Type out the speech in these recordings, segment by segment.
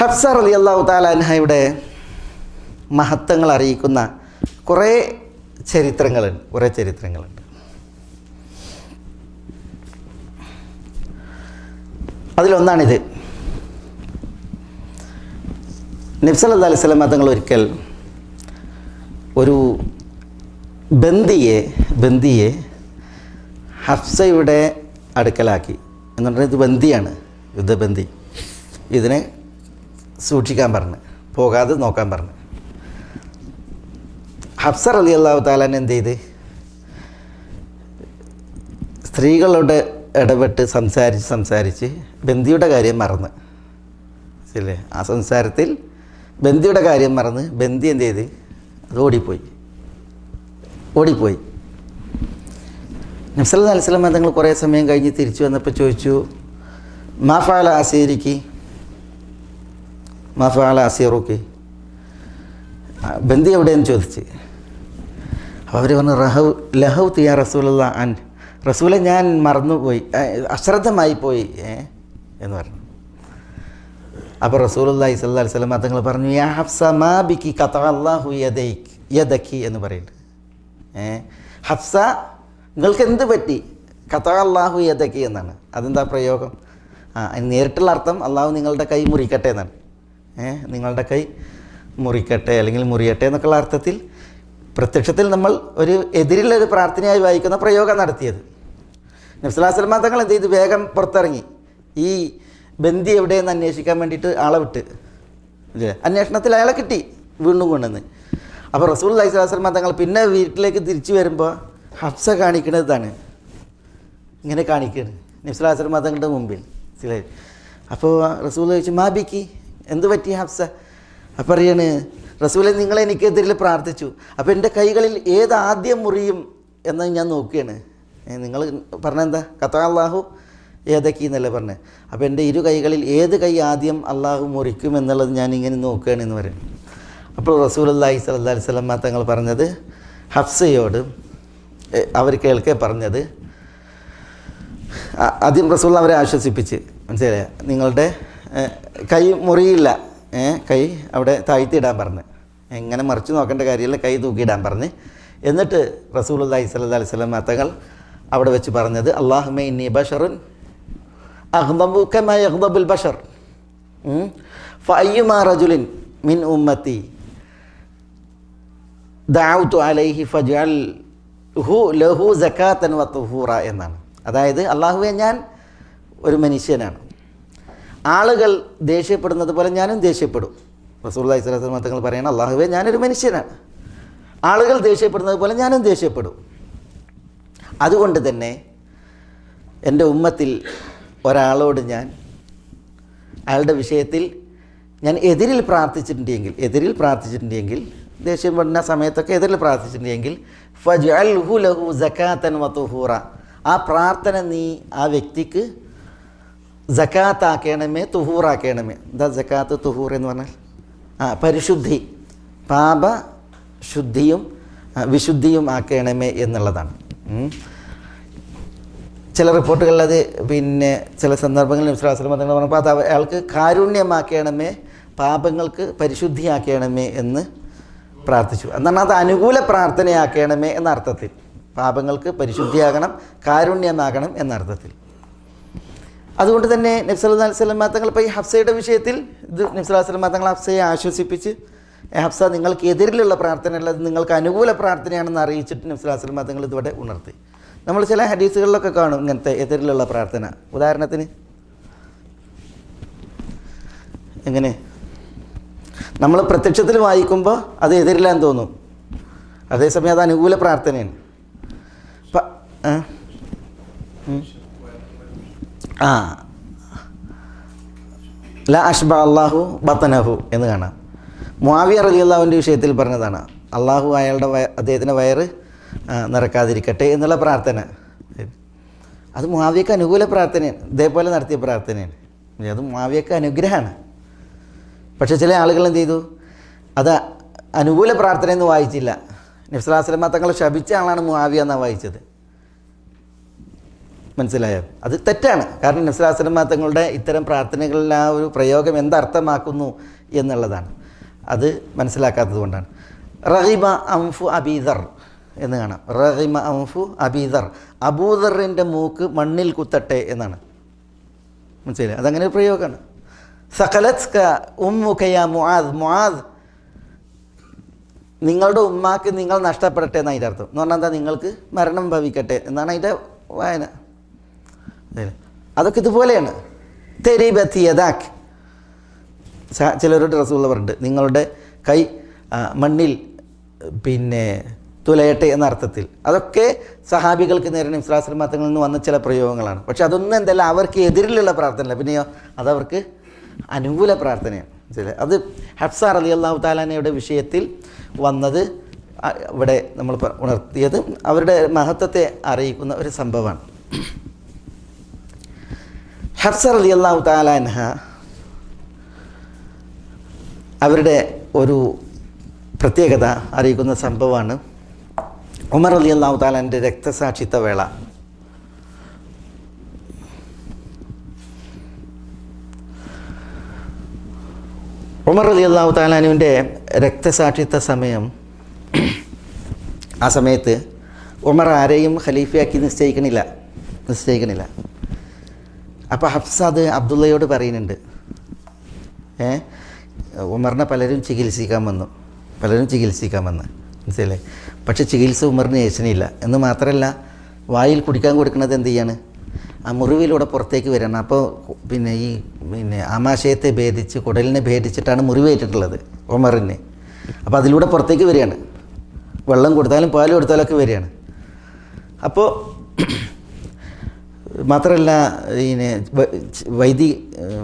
ഹഫ്സ റളിയല്ലാഹു തആല അൻഹയുടെ മഹത്വങ്ങൾ അറിയിക്കുന്ന കുറേ ചരിത്രങ്ങളുണ്ട്. അതിലൊന്നാണിത്. നബി സല്ലല്ലാഹു അലൈഹി വസല്ലം തങ്ങൾ ഒരിക്കൽ ഒരു ബന്ദിയെ ഹഫ്സയുടെ അടുക്കലാക്കി. എന്ന് പറഞ്ഞാൽ ഇത് ബന്ദിയാണ്, യുദ്ധബന്ദി. ഇതിനെ സൂക്ഷിക്കാൻ പറഞ്ഞ്, പോകാതെ നോക്കാൻ പറഞ്ഞു. ഹഫ്സ റളിയല്ലാഹു തആല എന്ത് ചെയ്ത്, സ്ത്രീകളോട് ഇടപെട്ട് സംസാരിച്ച് ബന്ദിയുടെ കാര്യം മറന്ന്, ശരിയല്ലേ? ആ സംസാരത്തിൽ ബന്ദിയുടെ കാര്യം മറന്ന് ബന്ദി എന്ത് ചെയ്ത്, അത് ഓടിപ്പോയി. നബി സല്ലല്ലാഹു അലൈഹി വസല്ലം തങ്ങൾ കുറേ സമയം കഴിഞ്ഞ് തിരിച്ചു വന്നപ്പോൾ ചോദിച്ചു, മാ ഫഅല അസീറുക്കി, ബന്ദി എവിടെയെന്ന് ചോദിച്ച്. അപ്പോൾ അവർ പറഞ്ഞു, ലഹൗ തിയാ റസൂലല്ലാ അൻ, റസൂലെ ഞാൻ മറന്നുപോയി, അശ്രദ്ധമായി പോയി എന്ന് പറഞ്ഞു. അപ്പോൾ റസൂലുള്ളാഹി സ്വല്ലല്ലാഹു അലൈഹി വസല്ലം തങ്ങൾ പറഞ്ഞു, യാ ഹഫ്സ മാ ബിക്കി ഖതഅല്ലാഹു യദക്കി എന്ന് പറയുന്നുണ്ട്. ഹഫ്സ നിങ്ങൾക്ക് എന്ത് പറ്റി, ഖതഅല്ലാഹു യദക്കി എന്നാണ്. അതെന്താ പ്രയോഗം? നേരിട്ടുള്ള അർത്ഥം അള്ളാഹു നിങ്ങളുടെ കൈ മുറിക്കട്ടെ എന്നാണ്. നിങ്ങളുടെ കൈ മുറിക്കട്ടെ അല്ലെങ്കിൽ മുറിയട്ടെ എന്നൊക്കെയുള്ള അർത്ഥത്തിൽ പ്രത്യക്ഷത്തിൽ നമ്മൾ ഒരു എതിരിലൊരു പ്രാർത്ഥനയായി വായിക്കുന്ന പ്രയോഗം നടത്തിയത്. നബി സല്ലല്ലാഹു അലൈഹി വസല്ലം തങ്ങൾ എന്ത് ചെയ്തു, വേഗം പുറത്തിറങ്ങി ഈ ബന്ദി എവിടെയെന്ന് അന്വേഷിക്കാൻ വേണ്ടിയിട്ട് ആളെ വിട്ട്. അന്വേഷണത്തിൽ അയാളെ കിട്ടി, വീണ്ടും കൊണ്ടുവന്ന്. അപ്പോൾ റസൂലുള്ളാഹി സ്വല്ലല്ലാഹു അലൈഹി വസല്ലം തങ്ങൾ പിന്നെ വീട്ടിലേക്ക് തിരിച്ചു വരുമ്പോൾ ഹഫ്സ കാണിക്കുന്നത് ഇതാണ്, ഇങ്ങനെ കാണിക്കുകയാണ് നബി സല്ലല്ലാഹു അലൈഹി വസല്ലം തങ്ങളുടെ മുമ്പിൽ. ശരിയായി. അപ്പോൾ റസൂൽ ചോദിച്ചു, മാ ബിക്കി, എന്ത് പറ്റി ഹഫ്സ? അപ്പം പറയാണ്, റസൂലെ നിങ്ങൾ എനിക്കെതിരിൽ പ്രാർത്ഥിച്ചു, അപ്പോൾ എൻ്റെ കൈകളിൽ ഏത് ആദ്യം മുറിയും എന്ന് ഞാൻ നോക്കുകയാണ്. നിങ്ങൾ പറഞ്ഞെന്താ, ഖതഅല്ലാഹു യദക്കി എന്നല്ലേ പറഞ്ഞത്. അപ്പോൾ എൻ്റെ ഇരു കൈകളിൽ ഏത് കൈ ആദ്യം അള്ളാഹു മുറിക്കും എന്നുള്ളത് ഞാനിങ്ങനെ നോക്കുകയാണെന്ന് പറയും. അപ്പോൾ റസൂലുള്ളാഹി സ്വല്ലല്ലാഹു അലൈഹി വസല്ലം തങ്ങൾ പറഞ്ഞത്, ഹഫ്സയോട് അവർ കേൾക്കെ പറഞ്ഞത്, ആദ്യം റസൂൽ അവരെ ആശ്വസിപ്പിച്ച്, മനസ്സിലായ, നിങ്ങളുടെ കൈ മുറിയില്ല, കൈ അവിടെ താഴ്ത്തിയിടാൻ പറഞ്ഞ്, എങ്ങനെ മറിച്ച് നോക്കേണ്ട കാര്യമില്ല, കൈ തൂക്കിയിടാൻ പറഞ്ഞ്. എന്നിട്ട് റസൂലുള്ളാഹി സ്വല്ലല്ലാഹു അലൈഹി വസല്ലം തങ്ങൾ അവിടെ വെച്ച് പറഞ്ഞത്, അല്ലാഹുമ്മ ഇന്നി ബശറുൻ അഗ്ദബു കമാ യഗ്ദബുൽ ബശർ ഫഅയ്യുമാ റജുലിൻ മിൻ ഉമ്മത്തി ദഅഉതു അലൈഹി ഫജ്അൽഹു ലഹു സകാത്തൻ വ തുഹൂറ എന്നാണ്. അതായത്, അല്ലാഹുവേ ഞാൻ ഒരു മനുഷ്യനാണ്, ആളുകൾ ദേഷ്യപ്പെടുന്നത് പോലെ ഞാനും ദേഷ്യപ്പെടും. റസൂലുള്ളാഹി സ്വല്ലല്ലാഹു അലൈഹി വസല്ലം തങ്ങൾ പറയണം, അല്ലാഹുവേ ഞാനൊരു മനുഷ്യനാണ്, ആളുകൾ ദേഷ്യപ്പെടുന്നത് പോലെ ഞാനും ദേഷ്യപ്പെടും. അതുകൊണ്ട് തന്നെ എൻ്റെ ഉമ്മത്തിൽ ഒരാളോട് ഞാൻ അയാളുടെ വിഷയത്തിൽ ഞാൻ എതിരിൽ പ്രാർത്ഥിച്ചിട്ടുണ്ടെങ്കിൽ ദേഷ്യം പെടുന്ന സമയത്തൊക്കെ എതിരിൽ പ്രാർത്ഥിച്ചിട്ടുണ്ടെങ്കിൽ ഫജ്അൽഹു ലഹു സകാത്തൻ വ തുഹൂറ, ആ പ്രാർത്ഥന നീ ആ വ്യക്തിക്ക് സകാത്താക്കണമേ, തുഹൂറാക്കണമേ. എന്താ സകാത്ത് തുഹൂർ എന്ന് പറഞ്ഞാൽ? പരിശുദ്ധി, പാപശുദ്ധിയും വിശുദ്ധിയും ആക്കണമേ എന്നുള്ളതാണ്. ചില റിപ്പോർട്ടുകളിൽ അത് പിന്നെ ചില സന്ദർഭങ്ങളിൽ നബി സല്ലല്ലാഹു അലൈഹി വസല്ലം പറഞ്ഞപ്പോൾ അത് അയാൾക്ക് കാരുണ്യമാക്കണമേ, പാപങ്ങൾക്ക് പരിശുദ്ധിയാക്കണമേ എന്ന് പ്രാർത്ഥിച്ചു. എന്നാൽ അത് അനുകൂല പ്രാർത്ഥനയാക്കണമേ എന്ന അർത്ഥത്തിൽ, പാപങ്ങൾക്ക് പരിശുദ്ധിയാകണം, കാരുണ്യമാകണം എന്ന അർത്ഥത്തിൽ. അതുകൊണ്ട് തന്നെ നബി സല്ലല്ലാഹു അലൈഹി വസല്ലം തങ്ങൾ ഇപ്പോൾ ഈ ഹഫ്സയുടെ വിഷയത്തിൽ ഇത് നബി സല്ലല്ലാഹു അലൈഹി വസല്ലം തങ്ങൾ ഹഫ്സയെ ആശ്വസിപ്പിച്ച്, ഹഫ്സ നിങ്ങൾക്ക് എതിരിലുള്ള പ്രാർത്ഥനയല്ല, നിങ്ങൾക്ക് അനുകൂല പ്രാർത്ഥനയാണെന്ന് അറിയിച്ചിട്ട് നബി സല്ലല്ലാഹു അലൈഹി വസല്ലം തങ്ങൾ ഇതിവിടെ ഉണർത്തി. നമ്മൾ ചില ഹദീസുകളിലൊക്കെ കാണും ഇങ്ങനത്തെ എതിരിലുള്ള പ്രാർത്ഥന. ഉദാഹരണത്തിന് എങ്ങനെ നമ്മൾ പ്രത്യക്ഷത്തിൽ വായിക്കുമ്പോൾ അത് എതിരില്ലാന്ന് തോന്നും, അതേസമയം അത് അനുകൂല പ്രാർത്ഥനയാണ്. ലാ അഷ്ബ അല്ലാഹു ബത്തനഹു എന്ന് കാണാം. മുആവിയ റളിയല്ലാഹുവിൻ്റെ വിഷയത്തിൽ പറഞ്ഞതാണ്, അള്ളാഹു അയാളുടെ അദ്ദേഹത്തിൻ്റെ വയറ് നിറക്കാതിരിക്കട്ടെ എന്നുള്ള പ്രാർത്ഥന. അത് മുആവിയക്ക് അനുകൂല പ്രാർത്ഥനയാണ്, ഇതേപോലെ നടത്തിയ പ്രാർത്ഥനയാണ്. അത് മുആവിയക്ക് അനുഗ്രഹമാണ്. പക്ഷേ ചില ആളുകൾ എന്ത് ചെയ്തു, അത് അനുകൂല പ്രാർത്ഥനയെന്ന് വായിച്ചില്ല. നബി സല്ലല്ലാഹു അലൈഹി വസല്ലം തങ്ങളെ ശപിച്ച ആളാണ് മുആവിയ എന്നാണ് വായിച്ചത്. മനസ്സിലായോ? അത് തെറ്റാണ്. കാരണം നബി സ്വല്ലല്ലാഹു അലൈഹി വസല്ലം തങ്ങളുടെ ഇത്തരം പ്രാർത്ഥനകളിൽ ആ ഒരു പ്രയോഗം എന്തർത്ഥമാക്കുന്നു എന്നുള്ളതാണ്. അത് മനസ്സിലാക്കാത്തത് കൊണ്ടാണ്. റഹിമ അംഫു അബീദർ എന്ന് കാണാം. റഹിമ അംഫു അബീദർ, അബൂദറിൻ്റെ മൂക്ക് മണ്ണിൽ കുത്തട്ടെ എന്നാണ്. മനസ്സിലായി? അതങ്ങനെ ഒരു പ്രയോഗമാണ്. സഖലത്ക ഉമ്മുക യാ മുആദ്, മുആദ് നിങ്ങളുടെ ഉമ്മാക്ക് നിങ്ങൾ നഷ്ടപ്പെടട്ടെ എന്നാണ് അതിൻ്റെ അർത്ഥം. എന്ന് പറഞ്ഞാൽ എന്താ? നിങ്ങൾക്ക് മരണം ഭവിക്കട്ടെ എന്നാണ് അതിൻ്റെ വായന. അതൊക്കെ ഇതുപോലെയാണ്. തെരീബത്ത് യദാക്, ചിലരുടെ റസൂലുള്ള പറഞ്ഞിട്ട് നിങ്ങളുടെ കൈ മണ്ണിൽ തുലയട്ടെ എന്ന അർത്ഥത്തിൽ. അതൊക്കെ സഹാബികൾക്ക് നേരെ നബി സ്വല്ലല്ലാഹു അലൈഹി വസല്ലം തങ്ങളിൽ നിന്ന് വന്ന ചില പ്രയോഗങ്ങളാണ്. പക്ഷെ അതൊന്നും എന്തല്ല അവർക്ക് എതിരിലുള്ള പ്രാർത്ഥനയല്ല, പിന്നെയോ അതവർക്ക് അനുകൂല പ്രാർത്ഥനയാണ്. അത് ഹഫ്സ റളിയല്ലാഹു തആല അൻഹയുടെ വിഷയത്തിൽ വന്നത് ഇവിടെ നമ്മൾ ഉണർത്തിയത് അവരുടെ മഹത്വത്തെ അറിയിക്കുന്ന ഒരു സംഭവമാണ്. ഹഫ്സ റളിയല്ലാഹു തആല അൻഹ അവരുടെ ഒരു പ്രത്യേകത അറിയിക്കുന്ന സംഭവമാണ് ഉമർ റളിയല്ലാഹു തആല അൻഹുവിൻ്റെ രക്തസാക്ഷിത്വ വേള. ഉമർ റളിയല്ലാഹു തആല അൻഹുവിൻ്റെ രക്തസാക്ഷിത്വ സമയം, ആ സമയത്ത് ഉമർ ആരെയും ഖലീഫയാക്കി നിശ്ചയിക്കണില്ല. അപ്പോൾ ഹഫ്സ അത് അബ്ദുള്ളയോട് പറയുന്നുണ്ട്. ഉമറിനെ പലരും ചികിത്സിക്കാൻ വന്നു, മനസ്സിലേ? പക്ഷെ ചികിത്സ ഉമറിന് ഏശനില്ല എന്ന് മാത്രമല്ല, വായിൽ കുടിക്കാൻ കൊടുക്കുന്നത് എന്ത് ചെയ്യാണ്? ആ മുറിവിലൂടെ പുറത്തേക്ക് വരണം. അപ്പോൾ ആമാശയത്തെ ഭേദിച്ച് കുടലിനെ ഭേദിച്ചിട്ടാണ് മുറിവേറ്റിട്ടുള്ളത് ഉമറിന്. അപ്പോൾ അതിലൂടെ പുറത്തേക്ക് വരികയാണ്. വെള്ളം കൊടുത്താലും പാൽ കൊടുത്താലൊക്കെ വരികയാണ്. അപ്പോൾ മാത്രമല്ല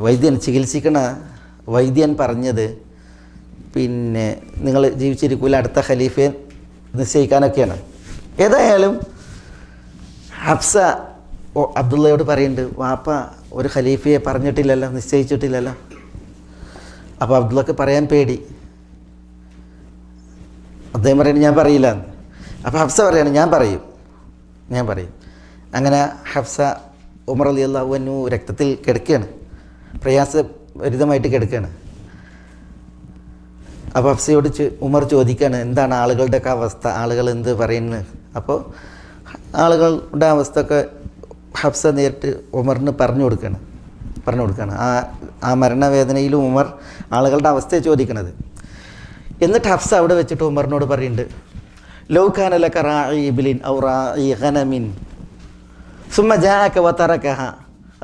വൈദ്യൻ ചികിത്സിക്കണ വൈദ്യൻ പറഞ്ഞത് നിങ്ങൾ ജീവിച്ചിരിക്കൂല, അടുത്ത ഖലീഫയെ നിശ്ചയിക്കാനൊക്കെയാണ്. ഏതായാലും ഹഫ്സ അബ്ദുള്ളയോട് പറയുന്നുണ്ട്, വാപ്പ ഒരു ഖലീഫയെ പറഞ്ഞിട്ടില്ലല്ലോ, നിശ്ചയിച്ചിട്ടില്ലല്ലോ. അപ്പോൾ അബ്ദുള്ളക്ക് പറയാൻ പേടി. അദ്ദേഹം പറയുന്നത് ഞാൻ പറയില്ല എന്ന്. അപ്പോൾ ഹഫ്സ പറയാണ് ഞാൻ പറയും. അങ്ങനെ ഹഫ്സ ഉമർ റളിയല്ലാഹു അൻഹു രക്തത്തിൽ കിടക്കുകയാണ്, പ്രയാസഭരിതമായിട്ട് കിടക്കുകയാണ്. അപ്പോൾ ഹഫ്സയോട് ഉമർ ചോദിക്കുകയാണ്, എന്താണ് ആളുകളുടെയൊക്കെ അവസ്ഥ, ആളുകൾ എന്ത് പറയുന്നത്? അപ്പോൾ ആളുകളുടെ അവസ്ഥ ഒക്കെ ഹഫ്സ നേരിട്ട് ഉമറിന് പറഞ്ഞു കൊടുക്കുകയാണ്. ആ മരണവേദനയിലും ഉമർ ആളുകളുടെ അവസ്ഥയെ ചോദിക്കണത്. എന്നിട്ട് ഹഫ്സ അവിടെ വെച്ചിട്ട് ഉമറിനോട് പറയുന്നുണ്ട്, ലൗ കാന ലക റാഇ ഇബ്ലിൻ ഔ റാഇ ഗനമിൻ സുമ്മ ജാഅക വതറകഹ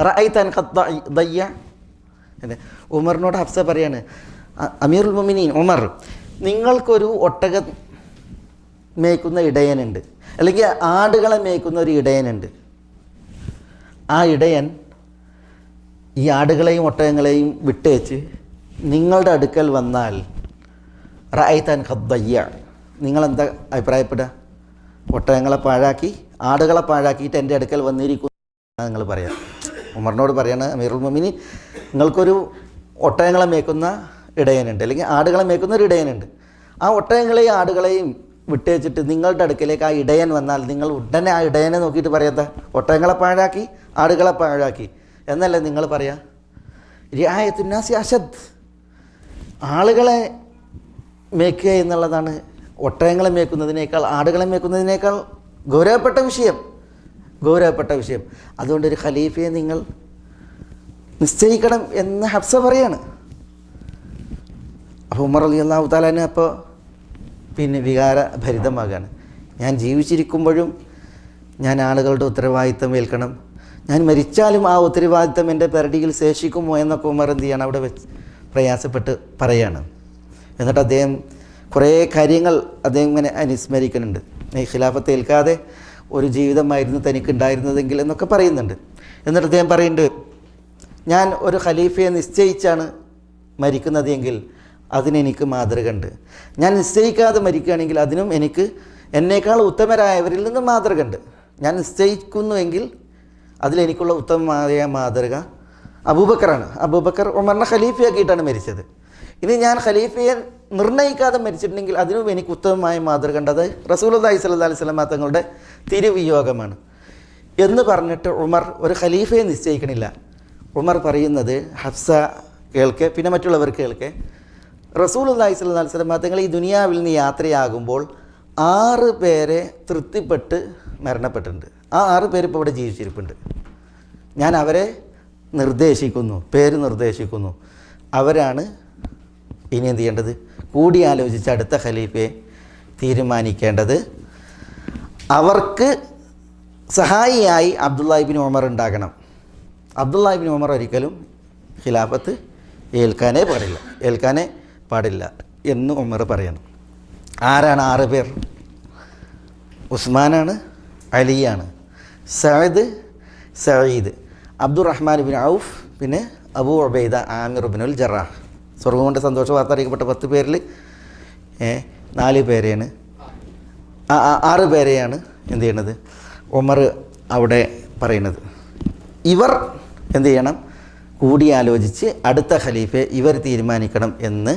റഅയ്ത അൻ ഖദ് ضيع. ഉമറിനോട് ഹഫ്സ പറയാണ്, അമീറുൽ മുഅ്മിനീൻ ഉമർ, നിങ്ങൾക്കൊരു ഒട്ടകം മേയ്ക്കുന്ന ഇടയനുണ്ട്, അല്ലെങ്കിൽ ആടുകളെ മേയ്ക്കുന്ന ഒരു ഇടയനുണ്ട്. ആ ഇടയൻ ഈ ആടുകളെയും ഒട്ടകങ്ങളെയും വിട്ടേച്ച് നിങ്ങളുടെ അടുക്കൽ വന്നാൽ റഅയ്ത അൻ ഖദ് ضيع, നിങ്ങളെന്താ അഭിപ്രായപ്പെടുക? ഒട്ടകങ്ങളെ പാഴാക്കി ആടുകളെ പാഴാക്കിയിട്ട് എൻ്റെ അടുക്കൽ വന്നിരിക്കുന്നു നിങ്ങൾ പറയാം. ഉമറിനോട് പറയാണ്, അമീറുൽ മുഅ്മിനീൻ, നിങ്ങൾക്കൊരു ഒട്ടകങ്ങളെ മേയ്ക്കുന്ന ഇടയനുണ്ട്, അല്ലെങ്കിൽ ആടുകളെ മേയ്ക്കുന്ന ഒരു ഇടയനുണ്ട്. ആ ഒട്ടകങ്ങളെയും ആടുകളെയും വിട്ടേച്ചിട്ട് നിങ്ങളുടെ അടുക്കലേക്ക് ആ ഇടയൻ വന്നാൽ നിങ്ങൾ ഉടനെ ആ ഇടയനെ നോക്കിയിട്ട് പറയാത്ത ഒട്ടകങ്ങളെ പാഴാക്കി ആടുകളെ പാഴാക്കി എന്നല്ലേ നിങ്ങൾ പറയാ? റിആയത്തുന്നാസി അശദ്, ആളുകളെ മേയ്ക്കുക എന്നുള്ളതാണ് ഒട്ടകങ്ങളെ മേയ്ക്കുന്നതിനേക്കാൾ ആടുകളെ മേയ്ക്കുന്നതിനേക്കാൾ ഗൗരവപ്പെട്ട വിഷയം. അതുകൊണ്ട് ഒരു ഖലീഫയെ നിങ്ങൾ നിശ്ചയിക്കണം എന്ന് ഹഫ്സ പറയാണ്. അപ്പോൾ ഉമർ റളിയല്ലാഹു തആല അൻഹു അപ്പോൾ വികാരഭരിതമാകാണ്. ഞാൻ ജീവിച്ചിരിക്കുമ്പോഴും ഞാൻ ആളുകളുടെ ഉത്തരവാദിത്തം ഏൽക്കണം, ഞാൻ മരിച്ചാലും ആ ഉത്തരവാദിത്തം എൻ്റെ പെരടിയിൽ ശേഷിക്കുമോ എന്നൊക്കെ ഉമർ എന്ത് ചെയ്യണം അവിടെ വെച്ച് പ്രയാസപ്പെട്ട് പറയാണ്. എന്നിട്ട് അദ്ദേഹം കുറേ കാര്യങ്ങൾ അദ്ദേഹം ഇങ്ങനെ അനുസ്മരിക്കുന്നുണ്ട്. ഈ ഖിലാഫത്ത് ഏൽക്കാതെ ഒരു ജീവിതമായിരുന്നു തനിക്കുണ്ടായിരുന്നതെങ്കിൽ എന്നൊക്കെ പറയുന്നുണ്ട്. എന്നിട്ട് അദ്ദേഹം പറയുന്നുണ്ട്, ഞാൻ ഒരു ഖലീഫയെ നിശ്ചയിച്ചാണ് മരിക്കുന്നത് എങ്കിൽ അതിനെനിക്ക് മാതൃക ഉണ്ട്. ഞാൻ നിശ്ചയിക്കാതെ മരിക്കുകയാണെങ്കിൽ അതിനും എനിക്ക് എന്നേക്കാൾ ഉത്തമരായവരിൽ നിന്ന് മാതൃക ഉണ്ട്. ഞാൻ നിശ്ചയിക്കുന്നുവെങ്കിൽ അതിലെനിക്കുള്ള ഉത്തമമായ മാതൃക അബൂബക്കറാണ്. അബൂബക്കർ ഉമറിനെ ഖലീഫയാക്കിയിട്ടാണ് മരിച്ചത്. ഇനി ഞാൻ ഖലീഫയെ നിർണ്ണയിക്കാതെ മരിച്ചിട്ടുണ്ടെങ്കിൽ അതിനും എനിക്ക് ഉത്തമമായ മാതൃക ഉണ്ട്. അത് റസൂലുള്ളാഹി സ്വല്ലല്ലാഹി അലൈഹി വസല്ലം തങ്ങളുടെ തിരുവിയോഗമാണ്. എന്ന് പറഞ്ഞിട്ട് ഉമർ ഒരു ഖലീഫയെ നിശ്ചയിക്കണില്ല. ഉമർ പറയുന്നത് ഹഫ്സ കേൾക്കെ, പിന്നെ മറ്റുള്ളവർ കേൾക്കെ, റസൂലുള്ളാഹി സ്വല്ലല്ലാഹു അലൈഹി വസല്ലം തങ്ങൾ ഈ ദുനിയാവിൽ നിന്ന് യാത്രയാകുമ്പോൾ 6 പേരെ തൃപ്തിപ്പെട്ട് മരണപ്പെട്ടിട്ടുണ്ട്. ആ 6 പേര് ഇപ്പോൾ ഇവിടെ ജീവിച്ചിരിപ്പുണ്ട്. ഞാൻ അവരെ നിർദ്ദേശിക്കുന്നു, പേര് നിർദ്ദേശിക്കുന്നു. അവരാണ് ഇനി എന്ത് ചെയ്യേണ്ടത്? കൂടിയാലോചിച്ച് അടുത്ത ഖലീഫയെ തീരുമാനിക്കേണ്ടത്. അവർക്ക് സഹായിയായി അബ്ദുല്ലാഹി ഇബ്നു ഉമർ ഉണ്ടാകണം. അബ്ദുല്ലാഹി ഇബ്നു ഉമർ ഒരിക്കലും ഖിലാഫത്ത് ഏൽക്കാനേ പാടില്ല എന്ന് ഉമർ പറയണം. ആരാണ് 6 പേർ? ഉസ്മാനാണ്, അലിയാണ്, സഈദ്, അബ്ദുറഹ്മാൻ ഇബ്നു ഔഫ്, പിന്നെ അബൂ ഉബൈദ ആമിർ ഇബ്നുൽ ജറാഹ്. സ്വർഗ്ഗം കൊണ്ട് സന്തോഷ വാർത്ത അറിയിക്കപ്പെട്ട 10 പേരിൽ 4 പേരെയാണ് 6 പേരെയാണ് എന്ത് ചെയ്യണത്? ഉമർ അവിടെ പറയുന്നത്. ഇവർ എന്ത് ചെയ്യണം? കൂടിയാലോചിച്ച് അടുത്ത ഖലീഫയെ ഇവർ തീരുമാനിക്കണം എന്ന്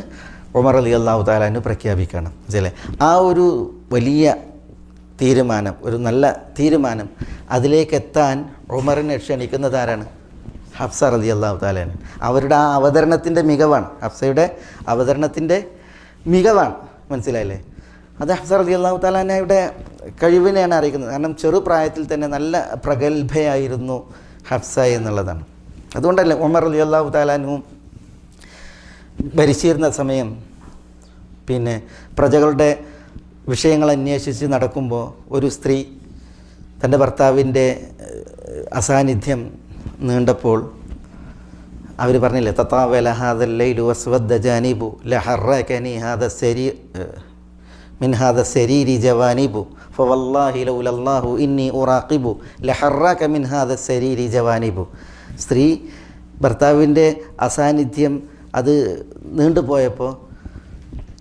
ഉമർ റളിയല്ലാഹു തആല അൻഹു പ്രഖ്യാപിക്കണം. മനസ്സിലെ ആ ഒരു വലിയ തീരുമാനം, ഒരു നല്ല തീരുമാനം, അതിലേക്കെത്താൻ ഉമറിനെ ക്ഷണിക്കുന്നത് ആരാണ്? ഹഫ്സ റളിയല്ലാഹു തആല. അവരുടെ ആ അവതരണത്തിൻ്റെ മികവാണ്, ഹഫ്സയുടെ അവതരണത്തിൻ്റെ മികവാണ്. മനസ്സിലായില്ലേ? അത് ഹഫ്സ റളിയല്ലാഹു തആലയുടെ കഴിവിനെയാണ് അറിയിക്കുന്നത്. കാരണം ചെറുപ്രായത്തിൽ തന്നെ നല്ല പ്രഗത്ഭയായിരുന്നു ഹഫ്സ എന്നുള്ളതാണ്. അതുകൊണ്ടല്ലേ ഉമർ റളിയല്ലാഹു തആല ഭരിച്ചിരുന്ന സമയം പിന്നെ പ്രജകളുടെ വിഷയങ്ങൾ അന്വേഷിച്ച് നടക്കുമ്പോൾ ഒരു സ്ത്രീ തൻ്റെ ഭർത്താവിൻ്റെ അസാന്നിധ്യം നീണ്ടപ്പോൾ അവർ പറഞ്ഞില്ലേ, തത്താവല ഹാദൽ ലൈലു വസ്വദ്ദ ജാനിബു ലഹറകനി ഹാദ മിൻ ഹാദ സരീരി ജവാനിബു ഫവല്ലാഹി ലൗലല്ലാഹു ഇന്നി ഉറാഖിബു ലഹറക മിൻ ഹാദ സരീരി ജവാനിബു. സ്ത്രീ ഭർത്താവിൻ്റെ അസാന്നിധ്യം അത് നീണ്ടുപോയപ്പോൾ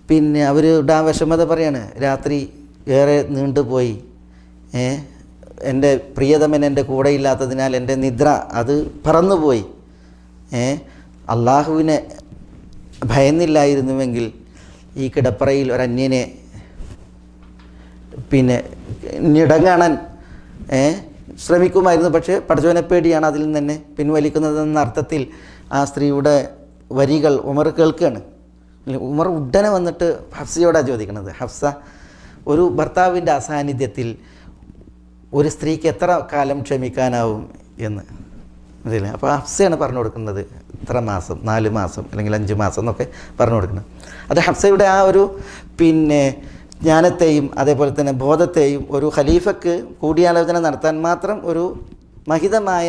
പിന്നെ അവരുടെ ആ വിഷമത പറയാണ്, രാത്രി ഏറെ നീണ്ടുപോയി, എൻ്റെ പ്രിയതമൻ എൻ്റെ കൂടെ ഇല്ലാത്തതിനാൽ എൻ്റെ നിദ്ര അത് പറന്നുപോയി. അള്ളാഹുവിനെ ഭയന്നില്ലായിരുന്നുവെങ്കിൽ ഈ കിടപ്പറയിൽ ഒരന്യനെ പിന്നെ ഞെടങ്ങാണൻ ശ്രമിക്കുമായിരുന്നു. പക്ഷേ പടച്ചവനെ പേടിയാണ് അതിൽ നിന്ന് തന്നെ പിൻവലിക്കുന്നതെന്ന അർത്ഥത്തിൽ ആ സ്ത്രീയുടെ വരികൾ ഉമർ കേൾക്കുകയാണ്. ഉമർ ഉടനെ വന്നിട്ട് ഹഫ്സയോടാണ് ചോദിക്കുന്നത്, ഹഫ്സ, ഒരു ഭർത്താവിൻ്റെ അസാന്നിധ്യത്തിൽ ഒരു സ്ത്രീക്ക് എത്ര കാലം ക്ഷമിക്കാനാവും എന്ന്. മനസ്സിലായി? അപ്പോൾ ഹഫ്സയാണ് പറഞ്ഞു കൊടുക്കുന്നത് ഇത്ര മാസം, 4 മാസം അല്ലെങ്കിൽ 5 മാസം എന്നൊക്കെ പറഞ്ഞു കൊടുക്കുന്നത്. അത് ഹഫ്സയുടെ ആ ഒരു പിന്നെ ജ്ഞാനത്തെയും അതേപോലെ തന്നെ ബോധത്തെയും ഒരു ഖലീഫക്ക് കൂടിയാലോചന നടത്താൻ മാത്രം ഒരു മഹിതമായ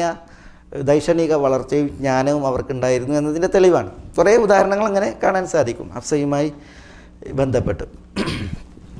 ദൈക്ഷണിക വളർച്ചയും ജ്ഞാനവും അവർക്കുണ്ടായിരുന്നു എന്നതിൻ്റെ തെളിവാണ്. കുറേ ഉദാഹരണങ്ങൾ അങ്ങനെ കാണാൻ സാധിക്കും ഹഫ്സയുമായി ബന്ധപ്പെട്ട്.